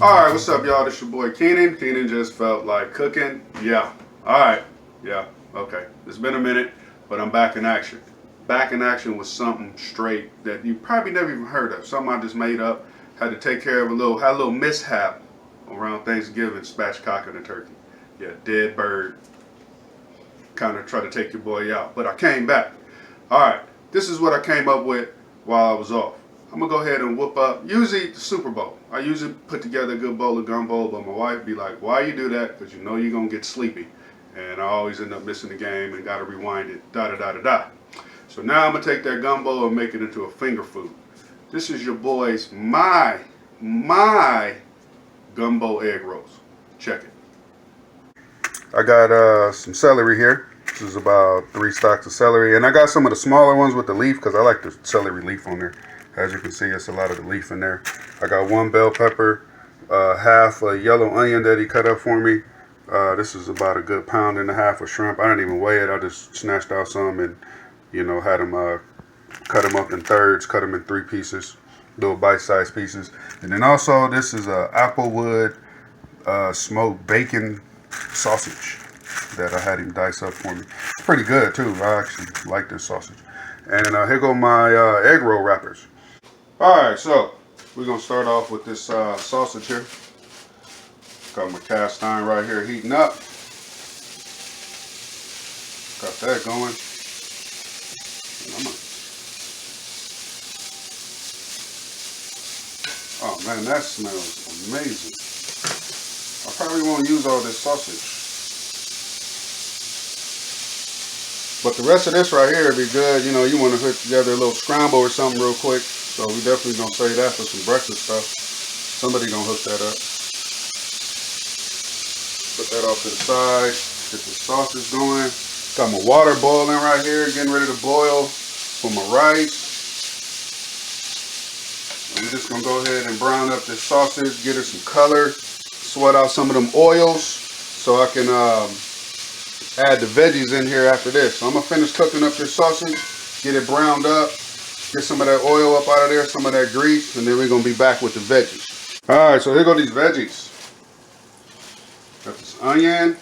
Alright, what's up, y'all? This your boy Keenan. Keenan just felt like cooking. Yeah. Alright. Yeah. Okay. It's been a minute, but I'm back in action. Back in action with something straight that you probably never even heard of. Something I just made up. Had to take care of had a little mishap around Thanksgiving, spatchcocking a turkey. Yeah, dead bird. Kind of try to take your boy out. But I came back. Alright. This is what I came up with while I was off. I'm going to go ahead and whoop up, usually the Super Bowl. I usually put together a good bowl of gumbo, but my wife be like, why you do that? Because you know you're going to get sleepy. And I always end up missing the game and got to rewind it, da-da-da-da-da. So now I'm going to take that gumbo and make it into a finger food. This is your boy's, my Gumbo Egg Rolls. Check it. I got some celery here. This is about 3 stalks of celery. And I got some of the smaller ones with the leaf because I like the celery leaf on there. As you can see, it's a lot of the leaf in there. I got 1 bell pepper, half a yellow onion that he cut up for me. This is about a good 1.5 pounds of shrimp. I didn't even weigh it. I just snatched out some and, you know, had him cut them up in thirds, cut them in 3 pieces, little bite-sized pieces. And then also, this is a Applewood smoked bacon sausage that I had him dice up for me. It's pretty good too. I actually like this sausage. And here go my egg roll wrappers. Alright, so we're going to start off with this sausage here. Got my cast iron right here heating up. Got that going. Oh man, that smells amazing. I probably won't use all this sausage. But the rest of this right here would be good. You know, you want to put together a little scramble or something real quick. So we definitely going to save that for some breakfast stuff. Somebody going to hook that up. Put that off to the side. Get the sausage going. Got my water boiling right here. Getting ready to boil for my rice. And we're just going to go ahead and brown up this sausage. Get it some color. Sweat out some of them oils so I can add the veggies in here after this. So I'm going to finish cooking up this sausage, get it browned up, get some of that oil up out of there, some of that grease, and then we're going to be back with the veggies. Alright, so here go these veggies. Got this onion.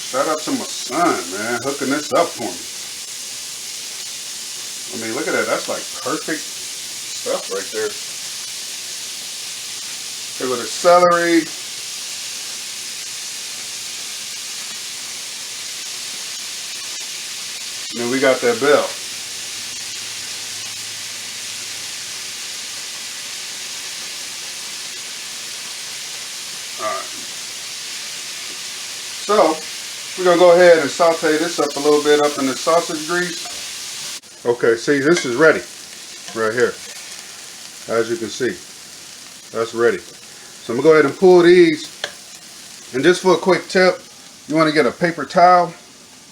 Shout out to my son, man, hooking this up for me. I mean, look at that. That's like perfect stuff right there. Here with the celery. And then we got that bell. Alright. So, we're going to go ahead and saute this up a little bit up in the sausage grease. Okay, see, this is ready. Right here. As you can see. That's ready. So I'm going to go ahead and pull these, and just for a quick tip, you want to get a paper towel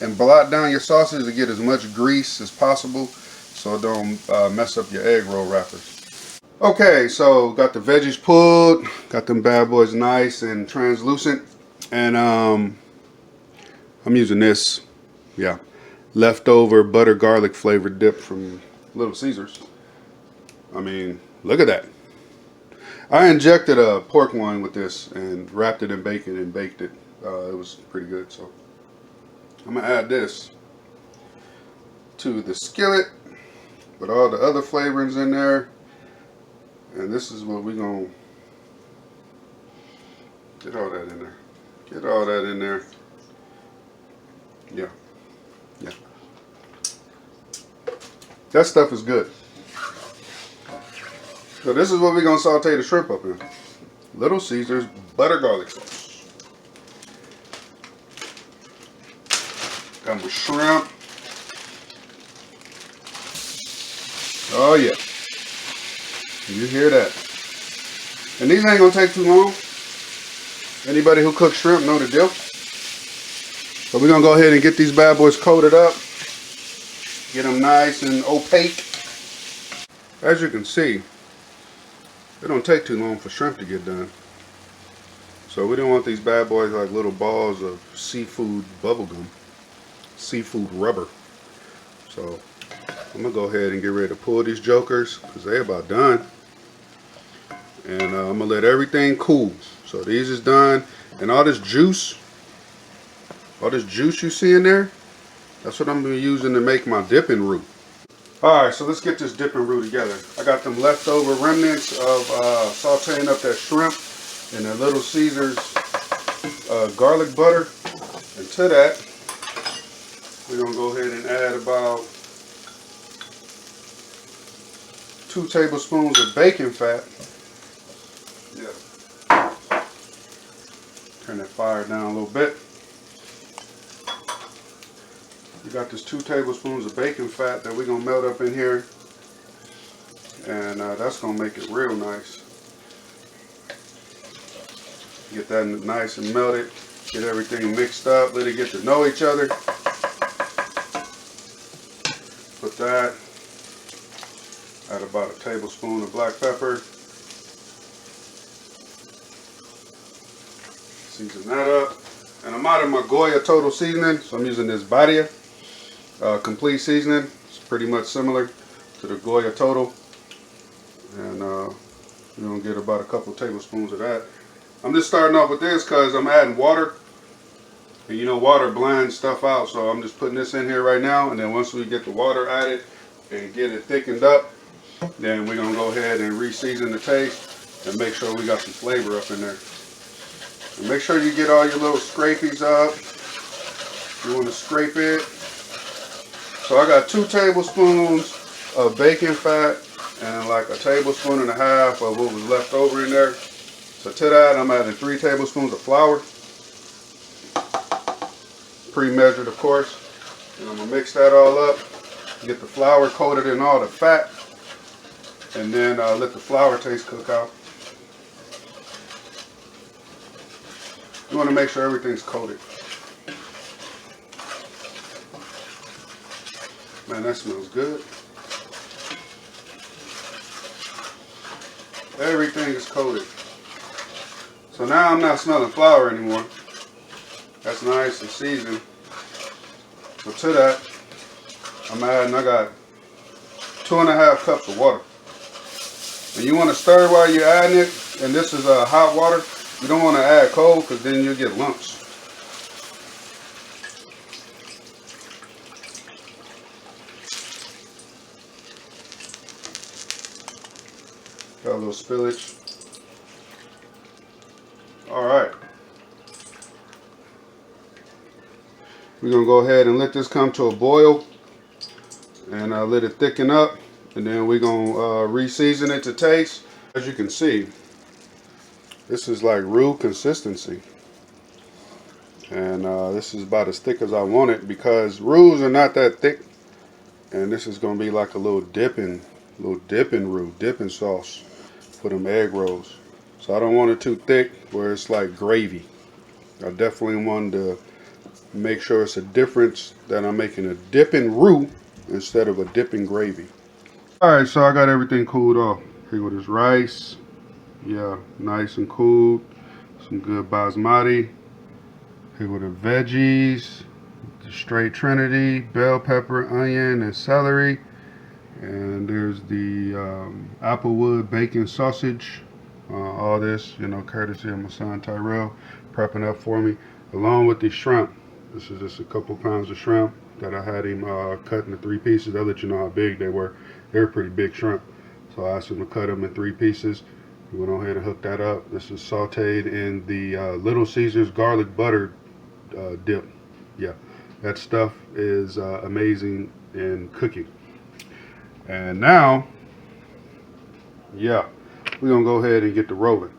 and blot down your sausage to get as much grease as possible so it don't mess up your egg roll wrappers. Okay, so got the veggies pulled, got them bad boys nice and translucent, and I'm using this, yeah, leftover butter garlic flavored dip from Little Caesars. I mean, look at that. I injected a pork loin with this and wrapped it in bacon and baked it. It was pretty good. So I'm going to add this to the skillet with all the other flavorings in there. And this is what we're going to get all that in there. Get all that in there. Yeah. Yeah. That stuff is good. So this is what we're going to saute the shrimp up in. Little Caesars butter garlic sauce. Got my shrimp. Oh yeah. You hear that. And these ain't going to take too long. Anybody who cooks shrimp know the deal. So we're going to go ahead and get these bad boys coated up. Get them nice and opaque. As you can see, it don't take too long for shrimp to get done. So we don't want these bad boys like little balls of seafood bubblegum, seafood rubber. So I'm gonna go ahead and get ready to pull these jokers because they're about done. And I'm gonna let everything cool. So these is done, and all this juice you see in there, that's what I'm gonna be using to make my dipping roux. Alright, so let's get this dipping roux together. I got them leftover remnants of sauteing up that shrimp and that Little Caesar's garlic butter. And to that, we're going to go ahead and add about 2 tablespoons of bacon fat. Yeah. Turn that fire down a little bit. We got this 2 tablespoons of bacon fat that we're going to melt up in here. And that's going to make it real nice. Get that nice and melted. Get everything mixed up. Let it get to know each other. Put that. Add about a tablespoon of black pepper. Season that up. And I'm out of my Goya total seasoning, so I'm using this Badia complete seasoning. It's pretty much similar to the Goya total. And you're going to get about a couple tablespoons of that. I'm just starting off with this because I'm adding water. And you know, water blinds stuff out, so I'm just putting this in here right now. And then once we get the water added and get it thickened up, then we're going to go ahead and re-season the taste and make sure we got some flavor up in there. And make sure you get all your little scrapies up. You want to scrape it. So I got 2 tablespoons of bacon fat and like a tablespoon and a half of what was left over in there. So to that, I'm adding 3 tablespoons of flour. Pre-measured, of course. And I'm going to mix that all up. Get the flour coated in all the fat. And then let the flour taste cook out. You want to make sure everything's coated. Man, that smells good. Everything is coated. So now I'm not smelling flour anymore. That's nice and seasoned. So to that, I got 2.5 cups of water. And you want to stir while you're adding it. And this is hot water. You don't want to add cold because then you'll get lumps. Got a little spillage. Alright. We're going to go ahead and let this come to a boil. And let it thicken up. And then we're going to re-season it to taste. As you can see, this is like roux consistency. And this is about as thick as I want it because roux are not that thick. And this is going to be like a little dipping roux, dipping sauce for them egg rolls. So I don't want it too thick where it's like gravy. I definitely want to make sure it's a difference that I'm making a dipping roux instead of a dipping gravy. Alright, so I got everything cooled off. Here with this rice. Yeah, nice and cooled. Some good basmati. Here with the veggies. The straight Trinity, bell pepper, onion, and celery. And there's the Applewood Bacon Sausage. All this, you know, courtesy of my son Tyrell, prepping up for me. Along with the shrimp. This is just a couple pounds of shrimp that I had him cut into 3 pieces. I'll let you know how big they were. They were pretty big shrimp. So I asked him to cut them in 3 pieces. We went on ahead and hooked that up. This is sauteed in the Little Caesar's garlic butter dip. Yeah, that stuff is amazing in cooking. And now, yeah, we're going to go ahead and get to rolling.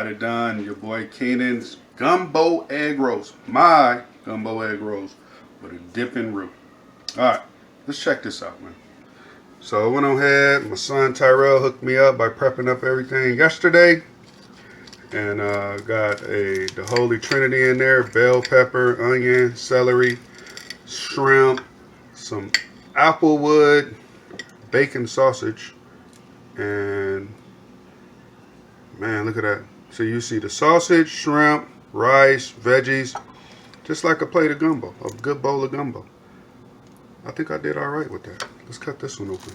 it done. Your boy Keenan's Gumbo Egg Rolls. My Gumbo Egg Rolls with a Dipping Roux. Alright, let's check this out, man. So I went on ahead, my son Tyrell hooked me up by prepping up everything yesterday. And got the Holy Trinity in there, bell pepper, onion, celery, shrimp, some Applewood Bacon Sausage, and man, look at that. So you see the sausage, shrimp, rice, veggies, just like a plate of gumbo, a good bowl of gumbo. I think I did all right with that. Let's cut this one open.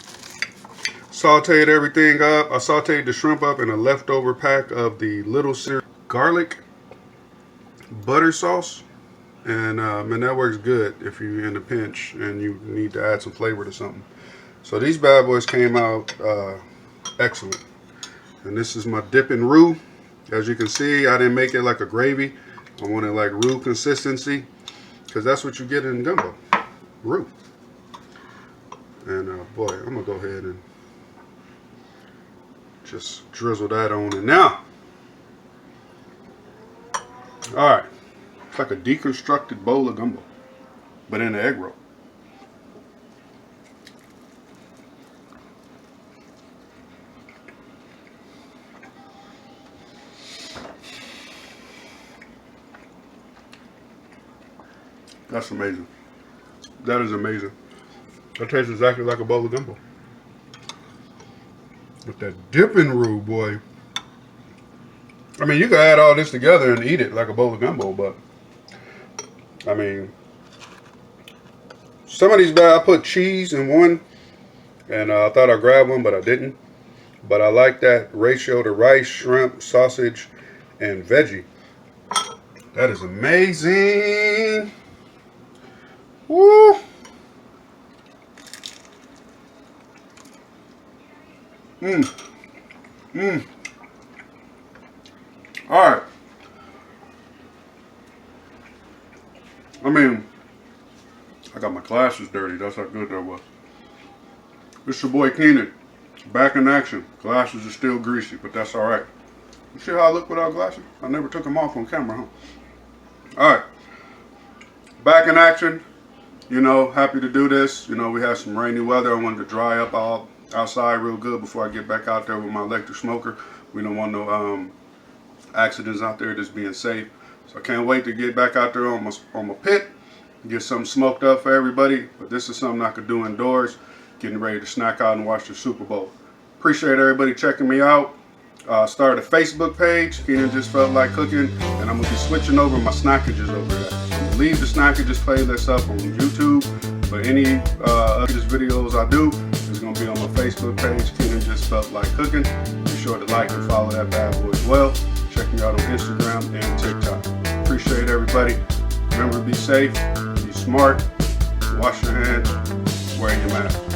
Sauteed everything up. I sauteed the shrimp up in a leftover pack of the Little Cesar garlic butter sauce. And man, that works good if you're in a pinch and you need to add some flavor to something. So these bad boys came out excellent. And this is my Dipping Roux. As you can see, I didn't make it like a gravy. I wanted like roux consistency, because that's what you get in gumbo, roux. And boy, I'm gonna go ahead and just drizzle that on in now. Alright, it's like a deconstructed bowl of gumbo, but in an egg roll. That's amazing. That is amazing. That tastes exactly like a bowl of gumbo. With that Dipping Roux, boy. I mean, you can add all this together and eat it like a bowl of gumbo, but I mean, some of these bad, I put cheese in one, and I thought I'd grab one, but I didn't. But I like that ratio to rice, shrimp, sausage, and veggie. That is amazing. Woo! Alright. I mean, I got my glasses dirty. That's how good that was. It's your boy Keenan. Back in action. Glasses are still greasy, but that's alright. You see how I look without glasses? I never took them off on camera, huh? Alright. Back in action. You know, happy to do this. You know, we had some rainy weather. I wanted to dry up outside real good before I get back out there with my electric smoker. We don't want no accidents out there, just being safe. So I can't wait to get back out there on my pit, get something smoked up for everybody. But this is something I could do indoors, getting ready to snack out and watch the Super Bowl. Appreciate everybody checking me out. Started a Facebook page, Keenan Just Felt Like Cooking, and I'm going to be switching over my snackages over there. I'm going to leave the snackages playlist up on YouTube, but any of these videos I do is going to be on my Facebook page, Keenan Just Felt Like Cooking. Be sure to like and follow that bad boy as well. Check me out on Instagram and TikTok. Appreciate everybody. Remember to be safe, be smart, wash your hands, wear your mask.